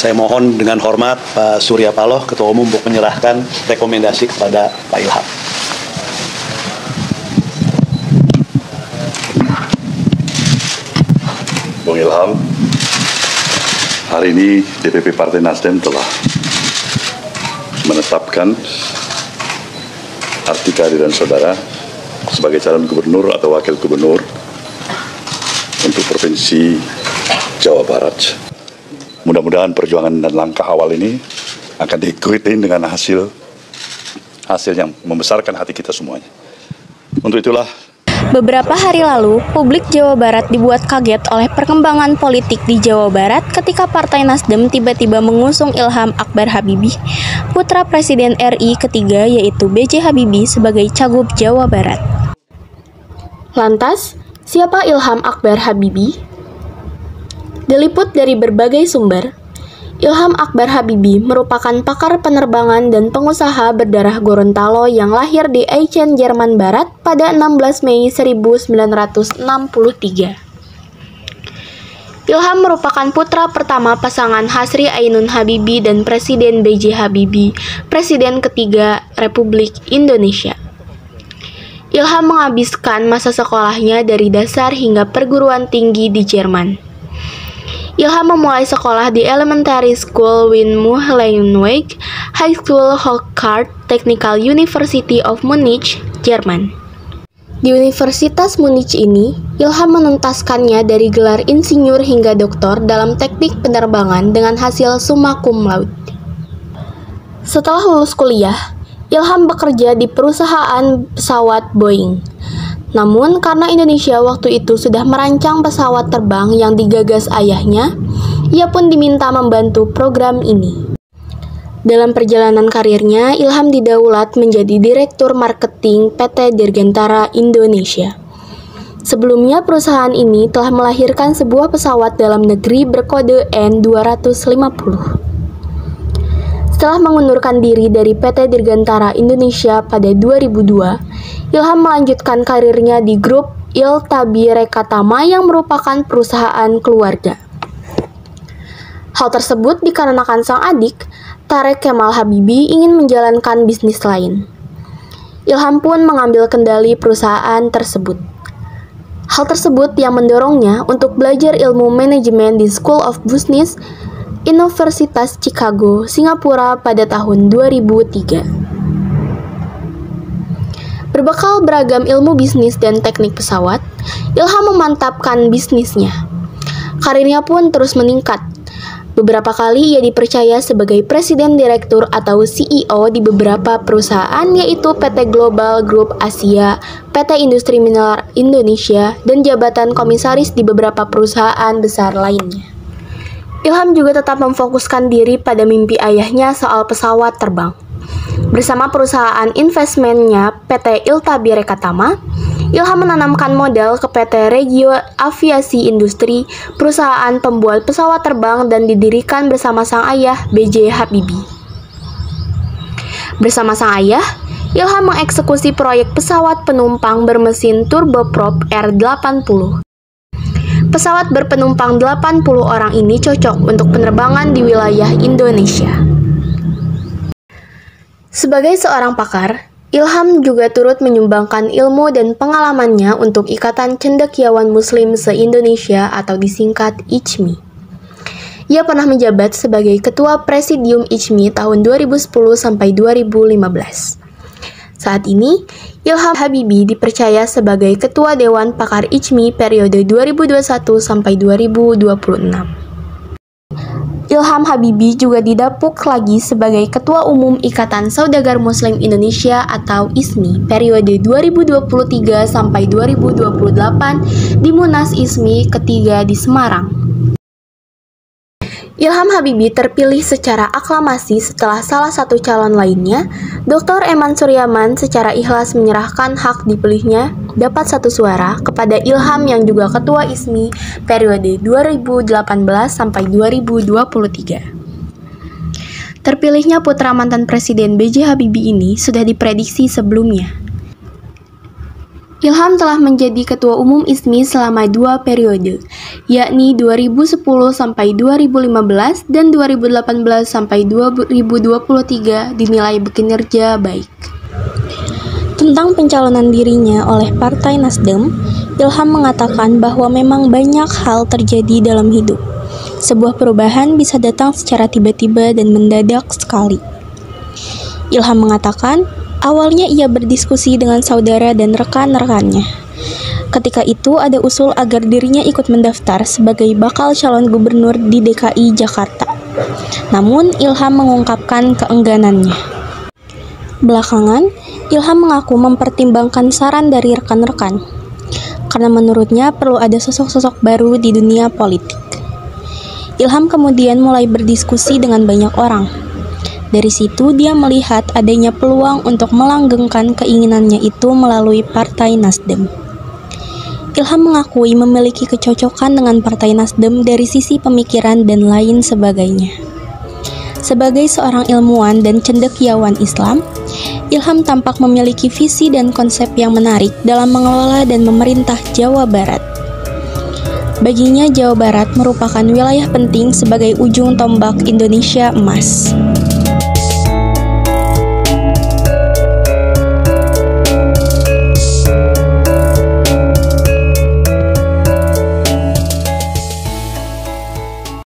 Saya mohon dengan hormat Pak Surya Paloh, Ketua Umum, untuk menyerahkan rekomendasi kepada Pak Ilham. Bung Ilham, hari ini DPP Partai Nasdem telah menetapkan arti kehadiran saudara sebagai calon gubernur atau wakil gubernur untuk Provinsi Jawa Barat. Mudah-mudahan perjuangan dan langkah awal ini akan diikuti dengan hasil yang membesarkan hati kita semuanya. Untuk itulah, beberapa hari lalu, publik Jawa Barat dibuat kaget oleh perkembangan politik di Jawa Barat ketika Partai Nasdem tiba-tiba mengusung Ilham Akbar Habibie, putra Presiden RI ketiga yaitu B.J. Habibie sebagai Cagup Jawa Barat. Lantas, siapa Ilham Akbar Habibie? Diliput dari berbagai sumber, Ilham Akbar Habibie merupakan pakar penerbangan dan pengusaha berdarah Gorontalo yang lahir di Aachen, Jerman Barat pada 16 Mei 1963. Ilham merupakan putra pertama pasangan Hasri Ainun Habibie dan Presiden B.J. Habibie, Presiden ketiga Republik Indonesia. Ilham menghabiskan masa sekolahnya dari dasar hingga perguruan tinggi di Jerman. Ilham memulai sekolah di Elementary School Windmuhlenweg, High School Hochkart, Technical University of Munich, Jerman. Di Universitas Munich ini, Ilham menuntaskannya dari gelar insinyur hingga doktor dalam teknik penerbangan dengan hasil summa cum laude. Setelah lulus kuliah, Ilham bekerja di perusahaan pesawat Boeing. Namun, karena Indonesia waktu itu sudah merancang pesawat terbang yang digagas ayahnya, ia pun diminta membantu program ini. Dalam perjalanan karirnya, Ilham didaulat menjadi Direktur Marketing PT Dirgantara Indonesia. Sebelumnya, perusahaan ini telah melahirkan sebuah pesawat dalam negeri berkode N250. Setelah mengundurkan diri dari PT Dirgantara Indonesia pada 2002, Ilham melanjutkan karirnya di grup Iltabi-Rekatama yang merupakan perusahaan keluarga. Hal tersebut dikarenakan sang adik, Tareq Kemal Habibie, ingin menjalankan bisnis lain. Ilham pun mengambil kendali perusahaan tersebut. Hal tersebut yang mendorongnya untuk belajar ilmu manajemen di School of Business Universitas Chicago, Singapura pada tahun 2003. Berbekal beragam ilmu bisnis dan teknik pesawat, Ilham memantapkan bisnisnya. Karirnya pun terus meningkat. Beberapa kali ia dipercaya sebagai Presiden Direktur atau CEO di beberapa perusahaan yaitu PT Global Group Asia, PT Industri Mineral Indonesia, dan jabatan komisaris di beberapa perusahaan besar lainnya. Ilham juga tetap memfokuskan diri pada mimpi ayahnya soal pesawat terbang. Bersama perusahaan investmennya PT Iltabi-Rekatama, Ilham menanamkan modal ke PT Regio Aviasi Industri, perusahaan pembuat pesawat terbang dan didirikan bersama sang ayah B.J. Habibie. Bersama sang ayah, Ilham mengeksekusi proyek pesawat penumpang bermesin turboprop R80. Pesawat berpenumpang 80 orang ini cocok untuk penerbangan di wilayah Indonesia. Sebagai seorang pakar, Ilham juga turut menyumbangkan ilmu dan pengalamannya untuk Ikatan Cendekiawan Muslim se-Indonesia atau disingkat ICMI. Ia pernah menjabat sebagai Ketua Presidium ICMI tahun 2010 sampai 2015. Saat ini, Ilham Habibie dipercaya sebagai Ketua Dewan Pakar ICMI periode 2021 sampai 2026. Ilham Habibie juga didapuk lagi sebagai Ketua Umum Ikatan Saudagar Muslim Indonesia atau ISMI periode 2023 sampai 2028 di Munas ISMI ketiga di Semarang. Ilham Habibie terpilih secara aklamasi setelah salah satu calon lainnya, Dr. Eman Suryaman, secara ikhlas menyerahkan hak dipilihnya dapat satu suara kepada Ilham yang juga Ketua ISMI periode 2018 sampai 2023. Terpilihnya putra mantan Presiden B.J. Habibie ini sudah diprediksi sebelumnya. Ilham telah menjadi Ketua Umum ISMI selama 2 periode, yakni 2010 sampai 2015 dan 2018 sampai 2023 dinilai bekinerja baik. Tentang pencalonan dirinya oleh Partai Nasdem, Ilham mengatakan bahwa memang banyak hal terjadi dalam hidup. Sebuah perubahan bisa datang secara tiba-tiba dan mendadak sekali. Ilham mengatakan, awalnya ia berdiskusi dengan saudara dan rekan-rekannya. Ketika itu ada usul agar dirinya ikut mendaftar sebagai bakal calon gubernur di DKI Jakarta. Namun Ilham mengungkapkan keengganannya. Belakangan, Ilham mengaku mempertimbangkan saran dari rekan-rekan, karena menurutnya perlu ada sosok-sosok baru di dunia politik. Ilham kemudian mulai berdiskusi dengan banyak orang. Dari situ dia melihat adanya peluang untuk melanggengkan keinginannya itu melalui Partai Nasdem. Ilham mengakui memiliki kecocokan dengan Partai Nasdem dari sisi pemikiran dan lain sebagainya. Sebagai seorang ilmuwan dan cendekiawan Islam, Ilham tampak memiliki visi dan konsep yang menarik dalam mengelola dan memerintah Jawa Barat. Baginya Jawa Barat merupakan wilayah penting sebagai ujung tombak Indonesia emas.